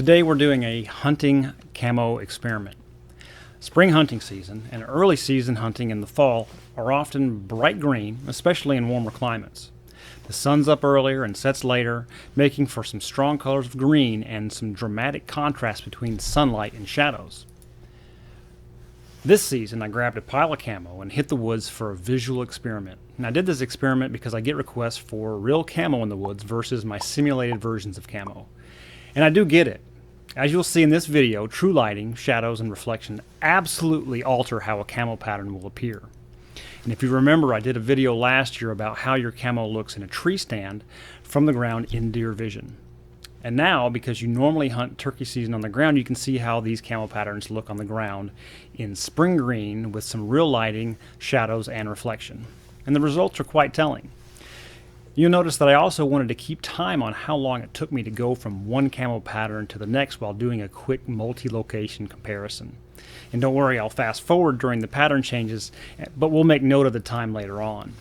Today we're doing a hunting camo experiment. Spring hunting season and early season hunting in the fall are often bright green, especially in warmer climates. The sun's up earlier and sets later, making for some strong colors of green and some dramatic contrast between sunlight and shadows. This season I grabbed a pile of camo and hit the woods for a visual experiment. And I did this experiment because I get requests for real camo in the woods versus my simulated versions of camo. And I do get it. As you'll see in this video, true lighting, shadows, and reflection absolutely alter how a camo pattern will appear. And if you remember, I did a video last year about how your camo looks in a tree stand from the ground in deer vision. And now, because you normally hunt turkey season on the ground, you can see how these camo patterns look on the ground in spring green with some real lighting, shadows, and reflection. And the results are quite telling. You'll notice that I also wanted to keep time on how long it took me to go from one camo pattern to the next while doing a quick multi-location comparison. And don't worry, I'll fast forward during the pattern changes, but we'll make note of the time later on.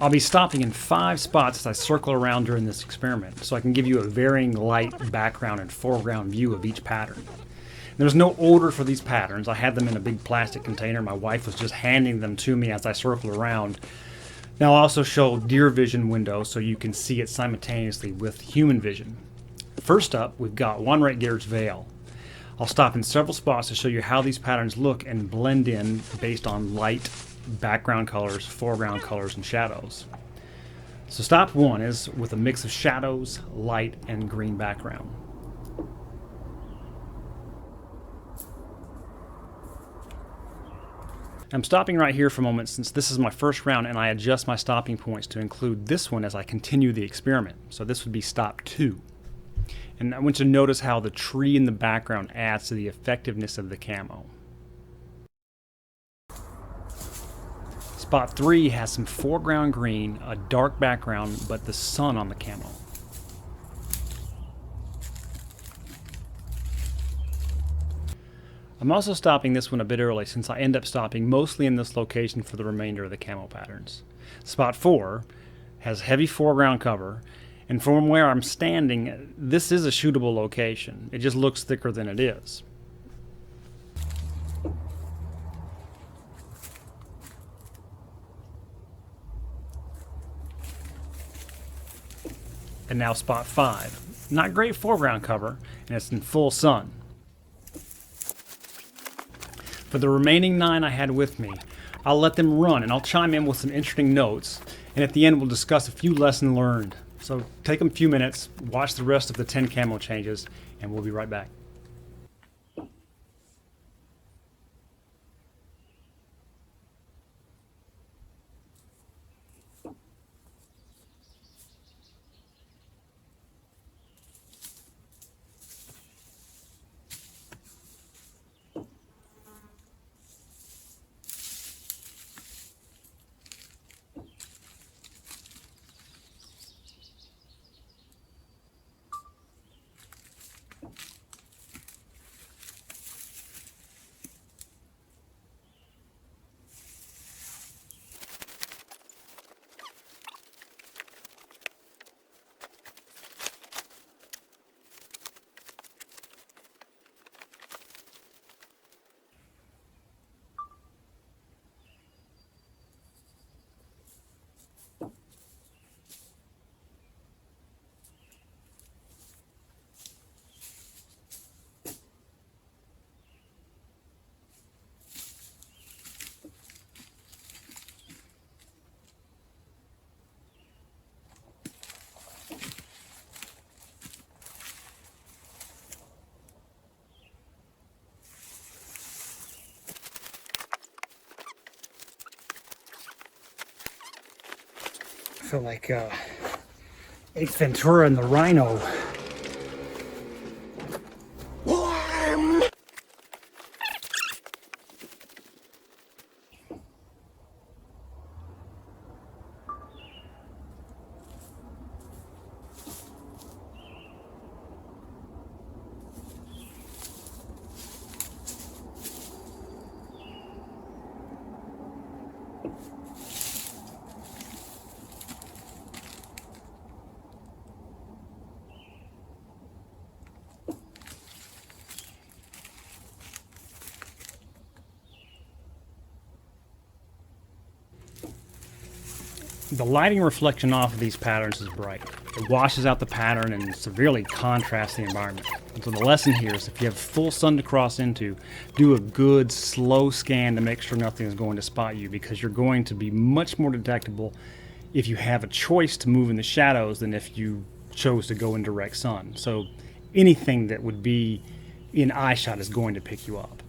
I'll be stopping in 5 spots as I circle around during this experiment, so I can give you a varying light background and foreground view of each pattern. There's no order for these patterns. I had them in a big plastic container. My wife was just handing them to me as I circle around. Now I'll also show deer vision window so you can see it simultaneously with human vision. First up, we've got Wonrate Vayel. I'll stop in several spots to show you how these patterns look and blend in based on light, background colors, foreground colors, and shadows. So stop 1 is with a mix of shadows, light, and green background. I'm stopping right here for a moment since this is my first round and I adjust my stopping points to include this one as I continue the experiment. So this would be stop 2. And I want you to notice how the tree in the background adds to the effectiveness of the camo. Spot 3 has some foreground green, a dark background, but the sun on the camo. I'm also stopping this one a bit early since I end up stopping mostly in this location for the remainder of the camo patterns. Spot 4 has heavy foreground cover, and from where I'm standing, this is a shootable location. It just looks thicker than it is. And now spot 5. Not great foreground cover, and it's in full sun. For the remaining 9 I had with me, I'll let them run and I'll chime in with some interesting notes, and at the end we'll discuss a few lessons learned. So take a few minutes, watch the rest of the 10 camo changes, and we'll be right back. I feel like Ace Ventura and the Rhino. The lighting reflection off of these patterns is bright. It washes out the pattern and severely contrasts the environment. And so the lesson here is if you have full sun to cross into, do a good slow scan to make sure nothing is going to spot you, because you're going to be much more detectable if you have a choice to move in the shadows than if you chose to go in direct sun. So anything that would be in eye shot is going to pick you up.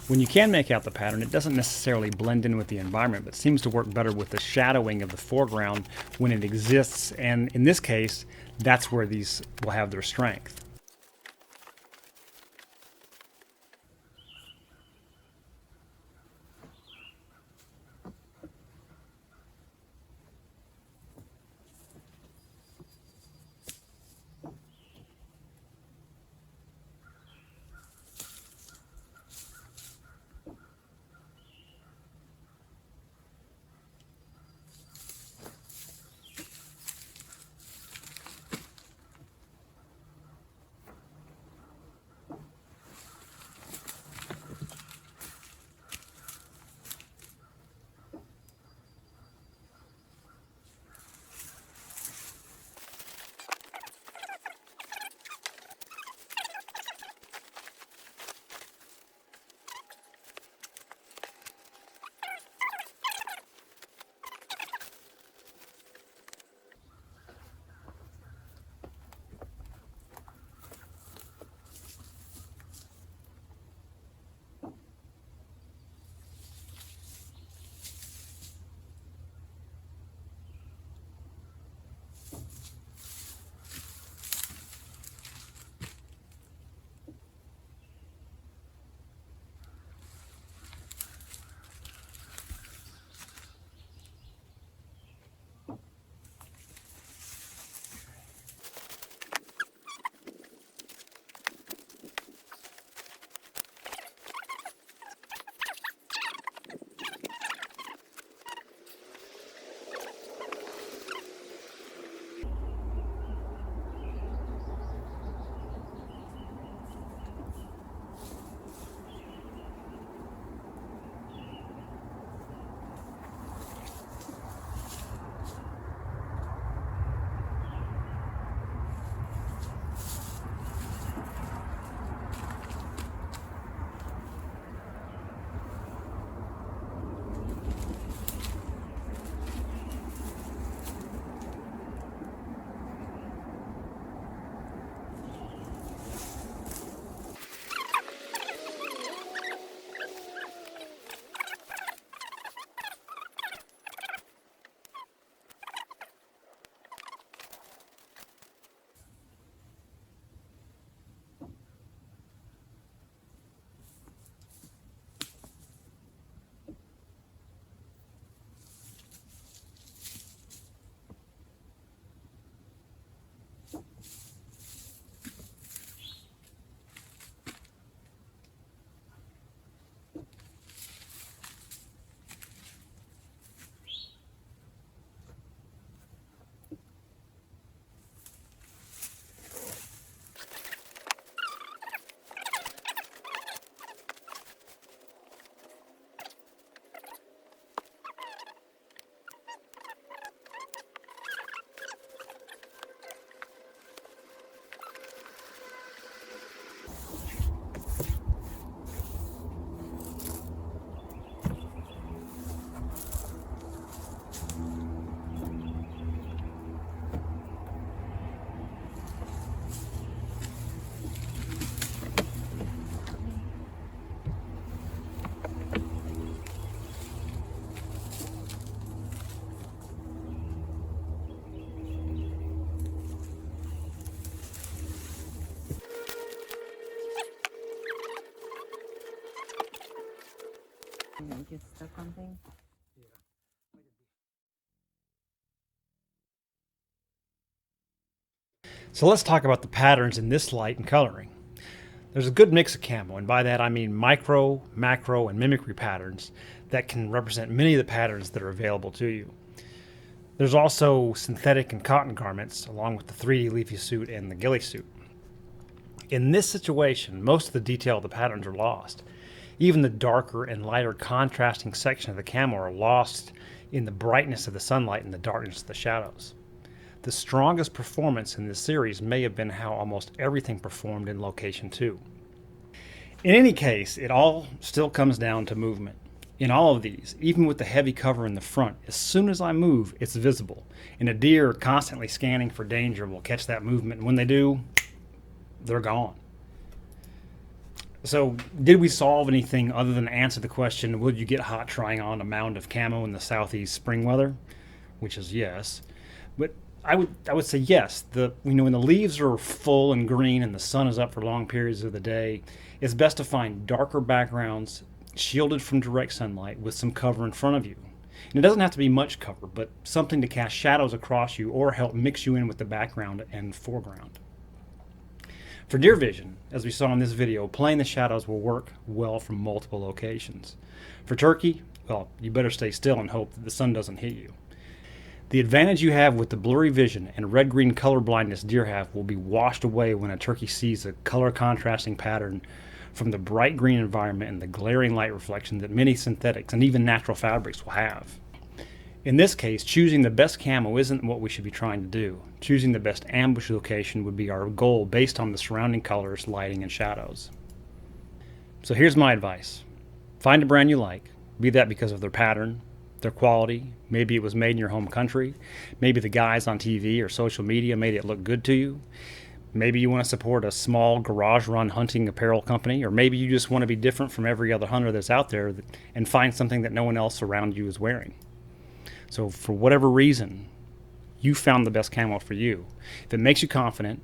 When you can make out the pattern, it doesn't necessarily blend in with the environment, but seems to work better with the shadowing of the foreground when it exists, and in this case, that's where these will have their strength. Get stuck on things. So let's talk about the patterns in this light and coloring. There's a good mix of camo, and by that I mean micro, macro, and mimicry patterns that can represent many of the patterns that are available to you. There's also synthetic and cotton garments, along with the 3D Leafy suit and the Ghillie suit. In this situation, most of the detail of the patterns are lost. Even the darker and lighter contrasting section of the camo are lost in the brightness of the sunlight and the darkness of the shadows. The strongest performance in this series may have been how almost everything performed in location 2. In any case, it all still comes down to movement. In all of these, even with the heavy cover in the front, as soon as I move, it's visible. And a deer constantly scanning for danger will catch that movement, and when they do, they're gone. So, did we solve anything other than answer the question, would you get hot trying on a mound of camo in the southeast spring weather? Which is yes. But I would say yes. When the leaves are full and green and the sun is up for long periods of the day, it's best to find darker backgrounds shielded from direct sunlight with some cover in front of you. And it doesn't have to be much cover, but something to cast shadows across you or help mix you in with the background and foreground. For deer vision, as we saw in this video, playing the shadows will work well from multiple locations. For turkey, well, you better stay still and hope that the sun doesn't hit you. The advantage you have with the blurry vision and red-green color blindness deer have will be washed away when a turkey sees a color contrasting pattern from the bright green environment and the glaring light reflection that many synthetics and even natural fabrics will have. In this case, choosing the best camo isn't what we should be trying to do. Choosing the best ambush location would be our goal based on the surrounding colors, lighting, and shadows. So here's my advice. Find a brand you like, be that because of their pattern, their quality, maybe it was made in your home country, maybe the guys on TV or social media made it look good to you, maybe you want to support a small garage-run hunting apparel company, or maybe you just want to be different from every other hunter that's out there and find something that no one else around you is wearing. So for whatever reason, you found the best camo for you. If it makes you confident,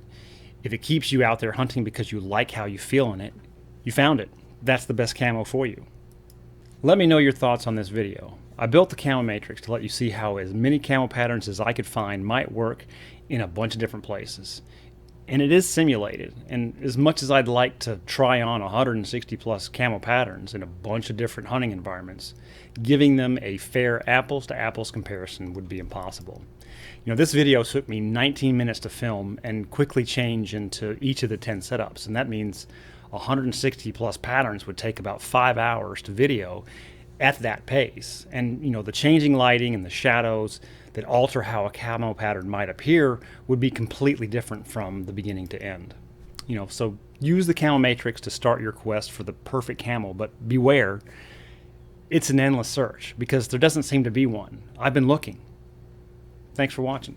if it keeps you out there hunting because you like how you feel in it, you found it. That's the best camo for you. Let me know your thoughts on this video. I built the Camo Matrix to let you see how as many camo patterns as I could find might work in a bunch of different places. And it is simulated, and as much as I'd like to try on 160 plus camo patterns in a bunch of different hunting environments, giving them a fair apples to apples comparison would be impossible. This video took me 19 minutes to film and quickly change into each of the 10 setups, and that means 160 plus patterns would take about 5 hours to video at that pace. And the changing lighting and the shadows that alter how a camo pattern might appear would be completely different from the beginning to end. So use the Camo Matrix to start your quest for the perfect camo, but beware, it's an endless search because there doesn't seem to be one. I've been looking. Thanks for watching.